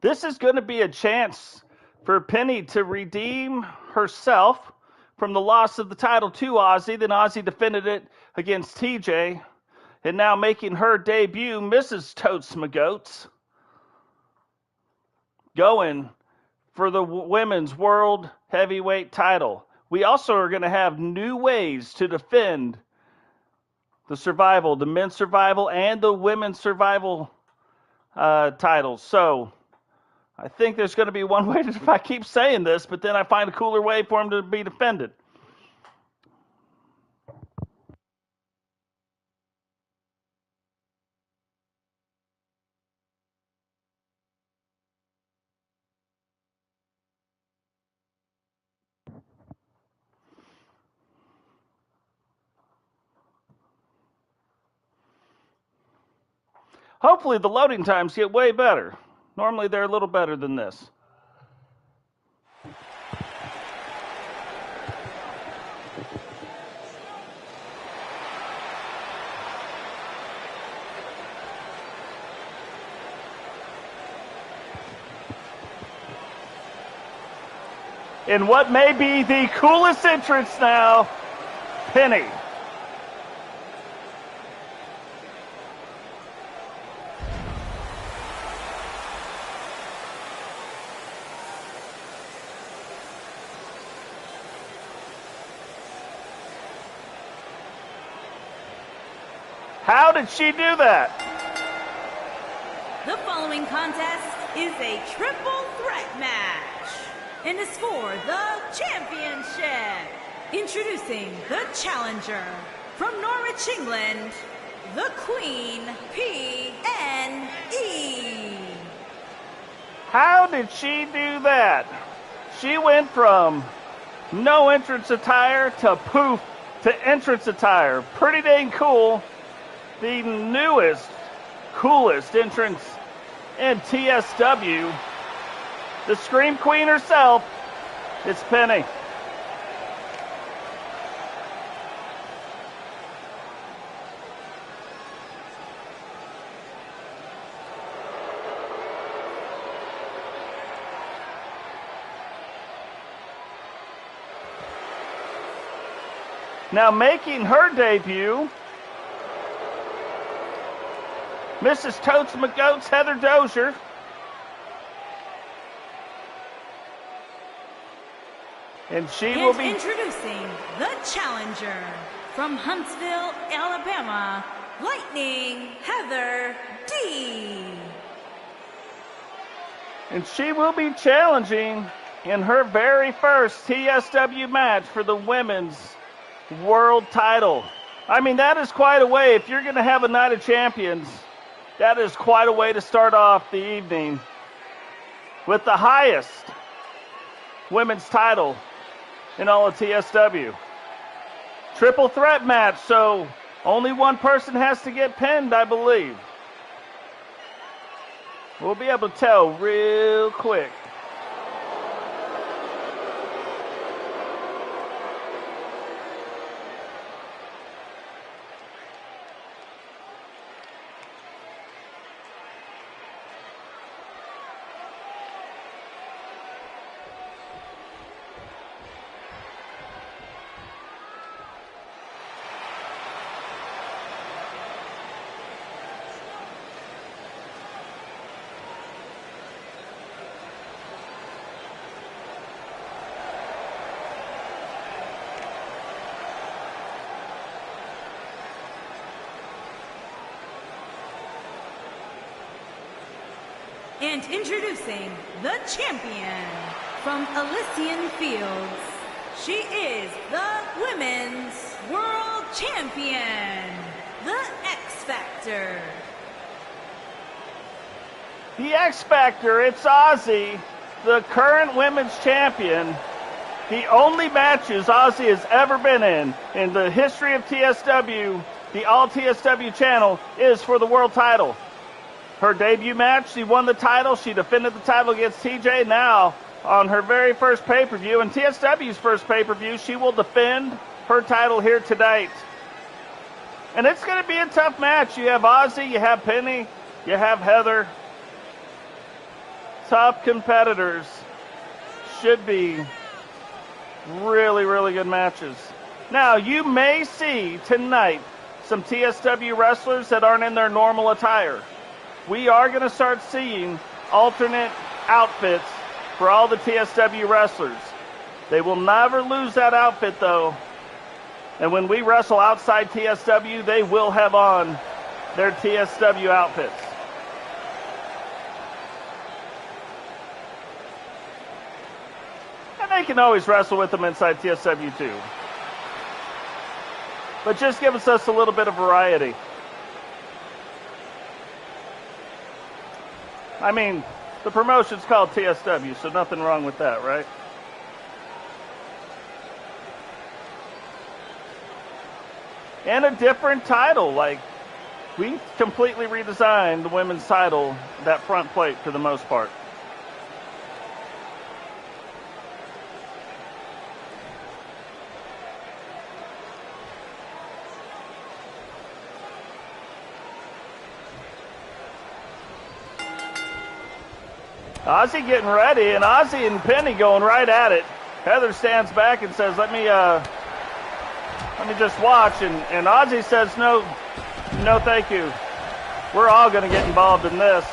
This is going to be a chance for Penny to redeem herself from the loss of the title to Ozzy. Then Ozzy defended it against TJ. And now making her debut, Mrs. Totes McGoats, going for the Women's World Heavyweight title. We also are going to have new ways to defend the men's survival, and the women's survival titles. So I think there's going to be one way if I keep saying this, but then I find a cooler way for them to be defended. Hopefully the loading times get way better. Normally they're a little better than this. In what may be the coolest entrance now, Penny. How did she do that? The following contest is a triple threat match and is for the championship. Introducing the challenger from Norwich, England, the Queen PNE. How did she do that? She went from no entrance attire to poof to entrance attire. Pretty dang cool. The newest, coolest entrance in TSW. The Scream Queen herself, it's Penny. Now making her debut, Mrs. Totes McGoats, Heather Dozier. And she will be introducing the challenger from Huntsville, Alabama, Lightning Heather D. And she will be challenging in her very first TSW match for the women's world title. I mean, that is quite a way. If you're going to have a night of champions, that is quite a way to start off the evening with the highest women's title in all of TSW. Triple threat match, so only one person has to get pinned, I believe. We'll be able to tell real quick. And introducing the champion from Elysian Fields, she is the Women's World Champion, the X Factor. The X Factor, it's Ozzy, the current women's champion. The only matches Ozzy has ever been in the history of TSW, the All TSW channel, is for the world title. Her debut match, she won the title. She defended the title against TJ. Now, on her very first pay-per-view, and TSW's first pay-per-view, she will defend her title here tonight. And it's going to be a tough match. You have Ozzy, you have Penny, you have Heather. tough competitors. Should be really, really good matches. Now, you may see tonight some TSW wrestlers that aren't in their normal attire. We are going to start seeing alternate outfits for all the TSW wrestlers. They will never lose that outfit, though. And when we wrestle outside TSW, they will have on their TSW outfits. And they can always wrestle with them inside TSW, too. But just gives us a little bit of variety. I mean, the promotion's called TSW, so nothing wrong with that, right? And a different title. Like, we completely redesigned the women's title, that front plate for the most part. Ozzy getting ready, and Ozzy and Penny going right at it. Heather stands back and says, let me just watch. And Ozzy says, no, thank you. We're all going to get involved in this.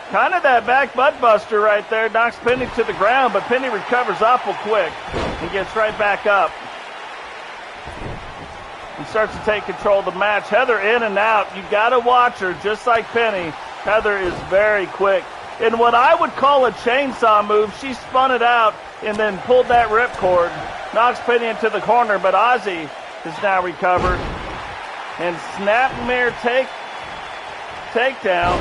Kind of that back butt buster right there knocks Penny to the ground, but Penny recovers awful quick and gets right back up and starts to take control of the match. Heather in and out. You got to watch her just like Penny. Heather is very quick. In what I would call a chainsaw move, she spun it out and then pulled that ripcord. Knocks Penny into the corner, but Ozzy is now recovered. And snapmare takedown.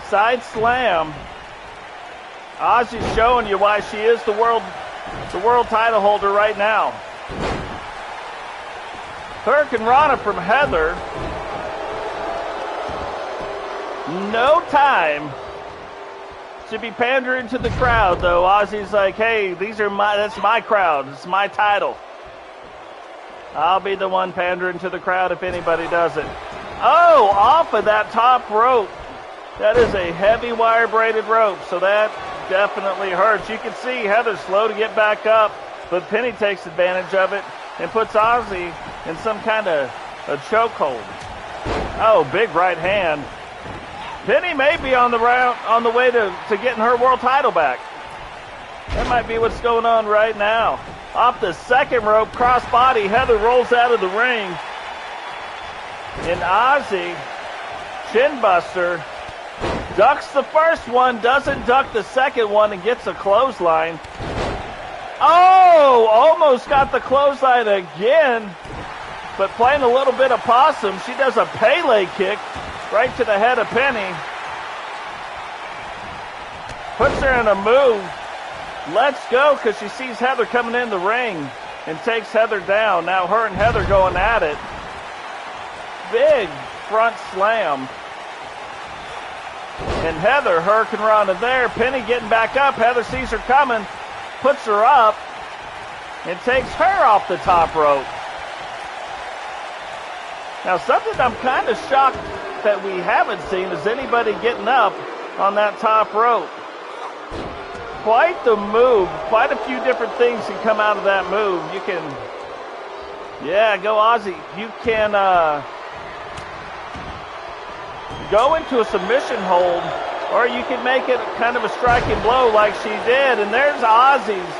Side slam. Ozzy's showing you why she is the world title holder right now. Hurricane Rana from Heather. No time to be pandering to the crowd, though. Ozzy's like, hey, that's my crowd. It's my title. I'll be the one pandering to the crowd if anybody does it. Oh, off of that top rope. That is a heavy wire braided rope, so that definitely hurts. You can see Heather slow to get back up, but Penny takes advantage of it and puts Ozzy in some kind of a chokehold. Oh, big right hand. Penny may be on the way to getting her world title back. That might be what's going on right now. Off the second rope, crossbody, Heather rolls out of the ring. And Ozzy, chin buster, ducks the first one, doesn't duck the second one, and gets a clothesline. Oh, almost got the clothesline again, but playing a little bit of possum, she does a Pele kick right to the head of Penny. Puts her in a move. Let's go, because she sees Heather coming in the ring and takes Heather down. Now her and Heather going at it. Big front slam. And Heather, Hurricane Rana there. Penny getting back up. Heather sees her coming, puts her up, and takes her off the top rope. Now something I'm kind of shocked that we haven't seen is anybody getting up on that top rope. Quite the move. Quite a few different things can come out of that move. You can, go Ozzy. You can go into a submission hold, or you can make it kind of a striking blow like she did. And there's Ozzy's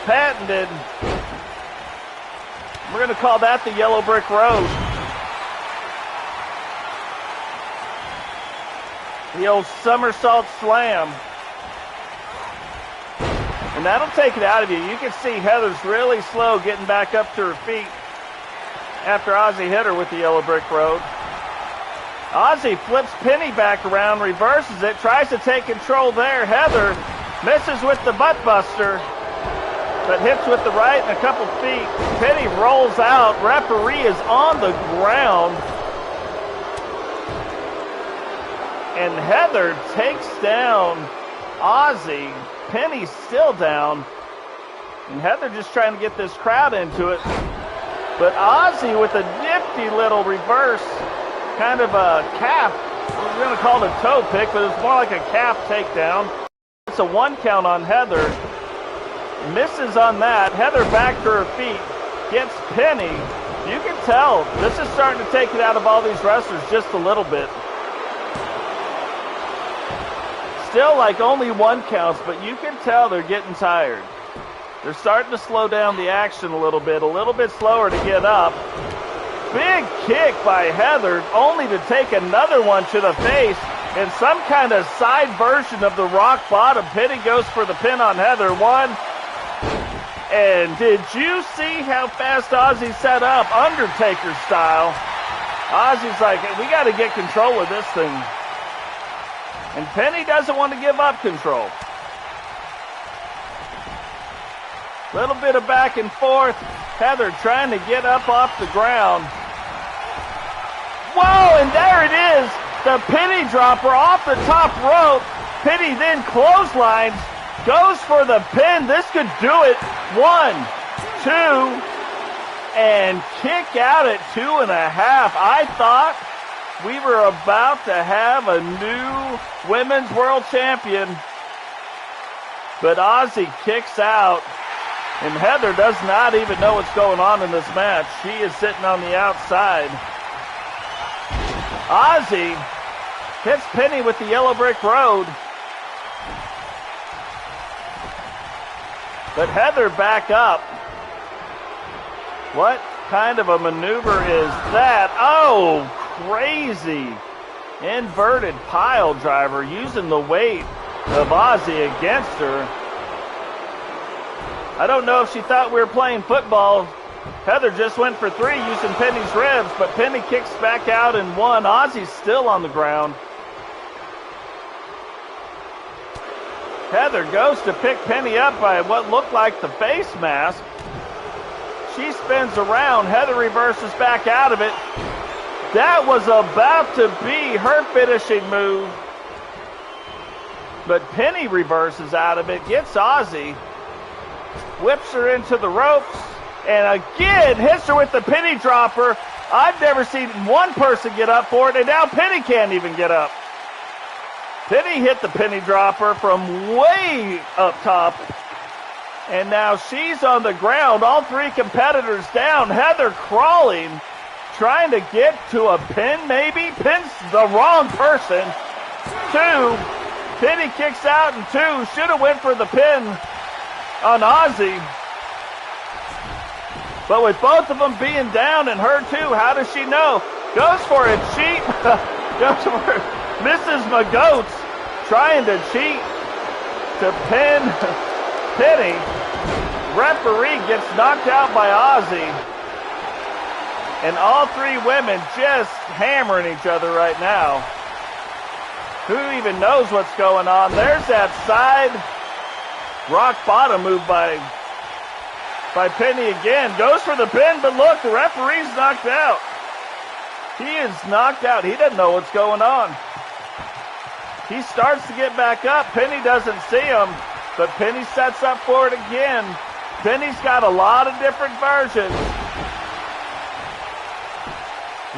patented, we're going to call that the yellow brick road. The old somersault slam. And that'll take it out of you. You can see Heather's really slow getting back up to her feet after Ozzy hit her with the yellow brick road. Ozzy flips Penny back around, reverses it, tries to take control there. Heather misses with the butt buster, but hits with the right and a couple feet. Penny rolls out. Referee is on the ground. And Heather takes down Ozzy. Penny's still down. And Heather just trying to get this crowd into it. But Ozzy with a nifty little reverse, kind of a calf we're going to call it a toe pick, but it's more like a calf takedown. It's a 1 count on Heather. Misses on that. Heather back to her feet. Gets Penny. You can tell this is starting to take it out of all these wrestlers just a little bit. Still like only 1 counts, but you can tell they're getting tired. They're starting to slow down the action a little bit slower to get up. Big kick by Heather, only to take another one to the face in some kind of side version of the rock bottom. Penny goes for the pin on Heather. 1. And did you see how fast Ozzy set up? Undertaker style. Ozzy's like, we got to get control of this thing. And Penny doesn't want to give up control. Little bit of back and forth. Heather trying to get up off the ground. Whoa, and there it is. The penny dropper off the top rope. Penny then clotheslines. Goes for the pin. This could do it. 1, 2, and kick out at 2.5. I thought we were about to have a new women's world champion. But Ozzy kicks out. And Heather does not even know what's going on in this match. She is sitting on the outside. Ozzy hits Penny with the yellow brick road. But Heather back up. What kind of a maneuver is that? Oh, crazy. Inverted pile driver using the weight of Ozzy against her. I don't know if she thought we were playing football. Heather just went for 3 using Penny's ribs, but Penny kicks back out and 1. Ozzy's still on the ground. Heather goes to pick Penny up by what looked like the face mask. She spins around. Heather reverses back out of it. That was about to be her finishing move. But Penny reverses out of it, gets Ozzy, whips her into the ropes, and again hits her with the penny dropper. I've never seen one person get up for it, and now Penny can't even get up. Penny hit the penny dropper from way up top, and now she's on the ground. All 3 competitors down. Heather crawling, trying to get to a pin maybe. Pins the wrong person. 2. Penny kicks out, and 2. Should have went for the pin on Ozzy. But with both of them being down and her too, how does she know? Goes for it, cheat. Goes for it. Mrs. McGoats trying to cheat to pin Penny. Referee gets knocked out by Ozzy. And all 3 women just hammering each other right now. Who even knows what's going on? There's that side rock bottom move by Penny again. Goes for the pin, but look, the referee's knocked out. He is knocked out. He doesn't know what's going on. He starts to get back up. Penny doesn't see him, but Penny sets up for it again. Penny's got a lot of different versions.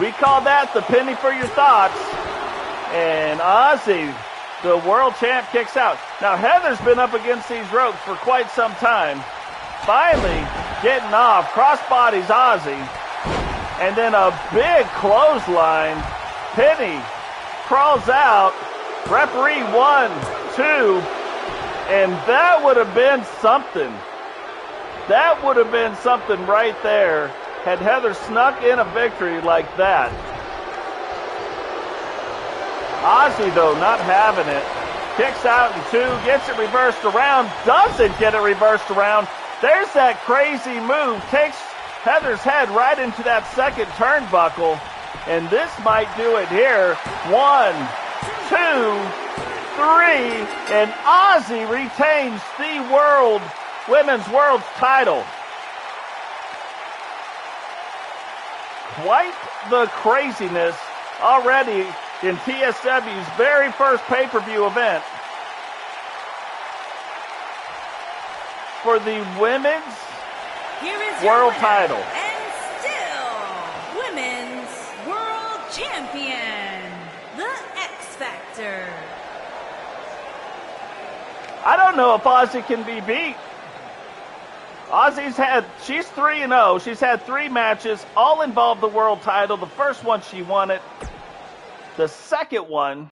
We call that the penny for your thoughts. And Ozzy, the world champ, kicks out. Now, Heather's been up against these ropes for quite some time. Finally getting off. Crossbodies Ozzy. And then a big clothesline. Penny crawls out. Referee 1, 2. And that would have been something. That would have been something right there had Heather snuck in a victory like that. Ozzy, though, not having it. Kicks out in 2, gets it reversed around, doesn't get it reversed around. There's that crazy move. Takes Heather's head right into that second turnbuckle. And this might do it here. 1, 2, 3, and Ozzy retains the Women's World title. Quite the craziness already in TSW's very first pay-per-view event. For the Women's World title. And still Women's World Champion, the I don't know if Ozzy can be beat. She's 3-0. She's had 3 matches, all involve the world title. The first one she won it. The second one,